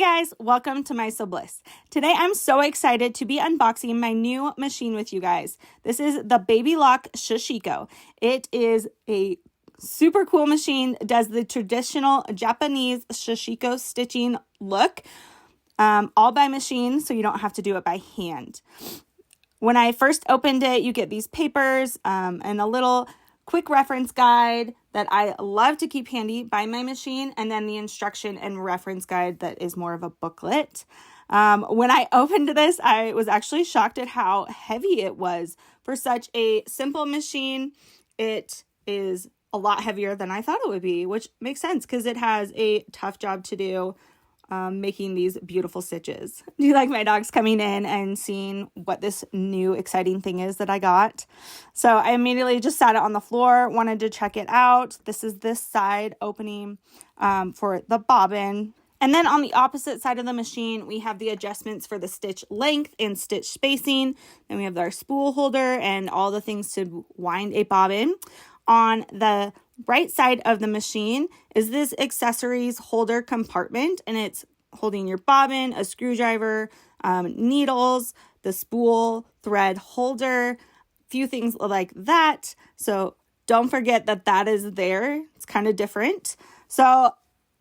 guys, welcome to My Sew Bliss. Today I'm so excited to be unboxing my new machine with you guys. This is the Baby Lock Sashiko. It is a super cool machine. It does the traditional Japanese Sashiko stitching look, all by machine, so you don't have to do it by hand. When I first opened it, you get these papers and a little quick reference guide that I love to keep handy by my machine, and then the instruction and reference guide that is more of a booklet. When I opened this, I was actually shocked at how heavy it was. For such a simple machine, it is a lot heavier than I thought it would be, which makes sense because it has a tough job to do making these beautiful stitches. Do you like my dogs coming in and seeing what this new exciting thing is that I got? So I immediately just sat it on the floor, wanted to check it out. This is this side opening for the bobbin. And then on the opposite side of the machine, we have the adjustments for the stitch length and stitch spacing. Then we have our spool holder and all the things to wind a bobbin. On the right side of the machine is this accessories holder compartment, and it's holding your bobbin, a screwdriver, needles, the spool, thread holder, few things like that. So don't forget that that is there. It's kind of different. So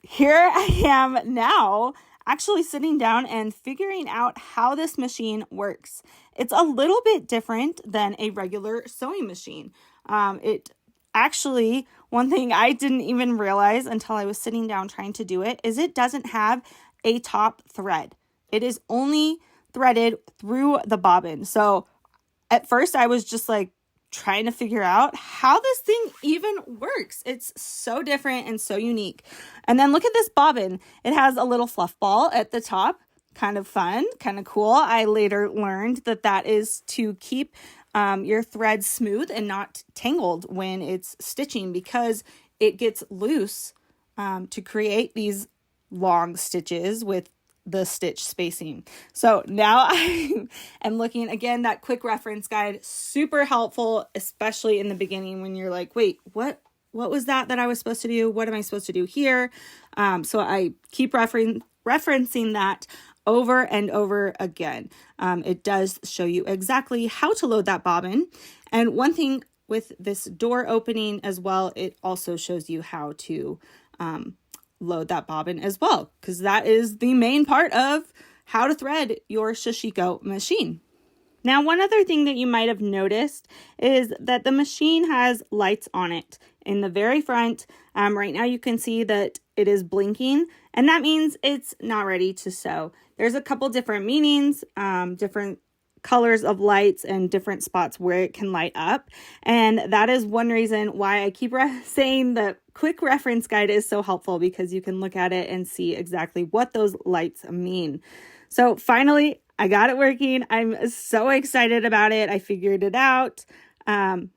here I am now actually sitting down and figuring out how this machine works. It's a little bit different than a regular sewing machine. Actually, one thing I didn't even realize until I was sitting down trying to do it is it doesn't have a top thread. It is only threaded through the bobbin. So at first I was just like trying to figure out how this thing even works. It's so different and so unique. And then look at this bobbin. It has a little fluff ball at the top. Kind of fun, kind of cool. I later learned that that is to keep your thread smooth and not tangled when it's stitching, because it gets loose to create these long stitches with the stitch spacing. So now I am looking again, that quick reference guide, super helpful, especially in the beginning when you're like, wait, what was that I was supposed to do? What am I supposed to do here? So I keep referencing that over and over again. It does show you exactly how to load that bobbin. And one thing with this door opening as well, it also shows you how to load that bobbin as well, because that is the main part of how to thread your Sashiko machine. Now, one other thing that you might have noticed is that the machine has lights on it. In the very front, right now you can see that it is blinking, and that means it's not ready to sew. There's a couple different meanings, different colors of lights and different spots where it can light up. And that is one reason why I keep saying the quick reference guide is so helpful, because you can look at it and see exactly what those lights mean. So finally, I got it working. I'm so excited about it. I figured it out, kind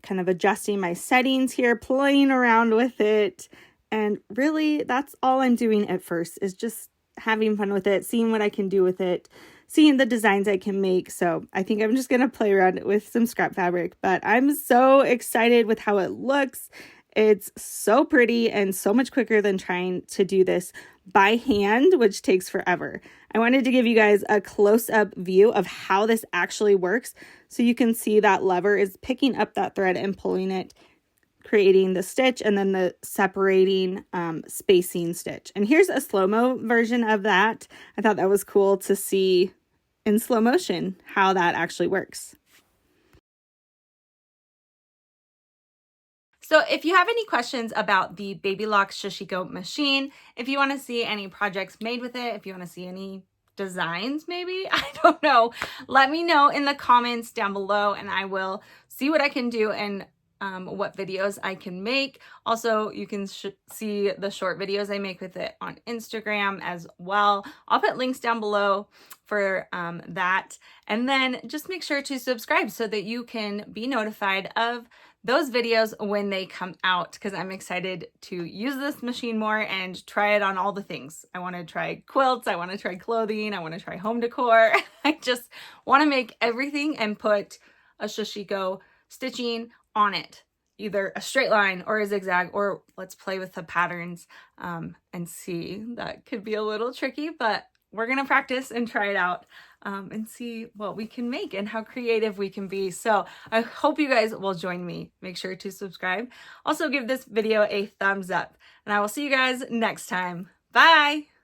of adjusting my settings here, playing around with it. And really, that's all I'm doing at first, is just having fun with it, seeing what I can do with it, seeing the designs I can make. So I think I'm just going to play around with some scrap fabric, but I'm so excited with how it looks. It's so pretty and so much quicker than trying to do this by hand, which takes forever. I wanted to give you guys a close-up view of how this actually works, so you can see that lever is picking up that thread and pulling it, creating the stitch, and then the separating spacing stitch. And here's a slow-mo version of that. I thought that was cool to see in slow motion how that actually works. So if you have any questions about the Baby Lock Sashiko machine, if you want to see any projects made with it, if you want to see any designs maybe, I don't know, let me know in the comments down below, and I will see what I can do and what videos I can make. Also, you can see the short videos I make with it on Instagram as well. I'll put links down below for that. And then just make sure to subscribe so that you can be notified of those videos when they come out, because I'm excited to use this machine more and try it on all the things. I want to try quilts, I want to try clothing, I want to try home decor. I just want to make everything and put a Sashiko stitching on it. either a straight line or a zigzag, or let's play with the patterns and see. That could be a little tricky, but we're gonna practice and try it out and see what we can make and how creative we can be. So I hope you guys will join me. Make sure to subscribe. Also give this video a thumbs up, and I will see you guys next time. Bye!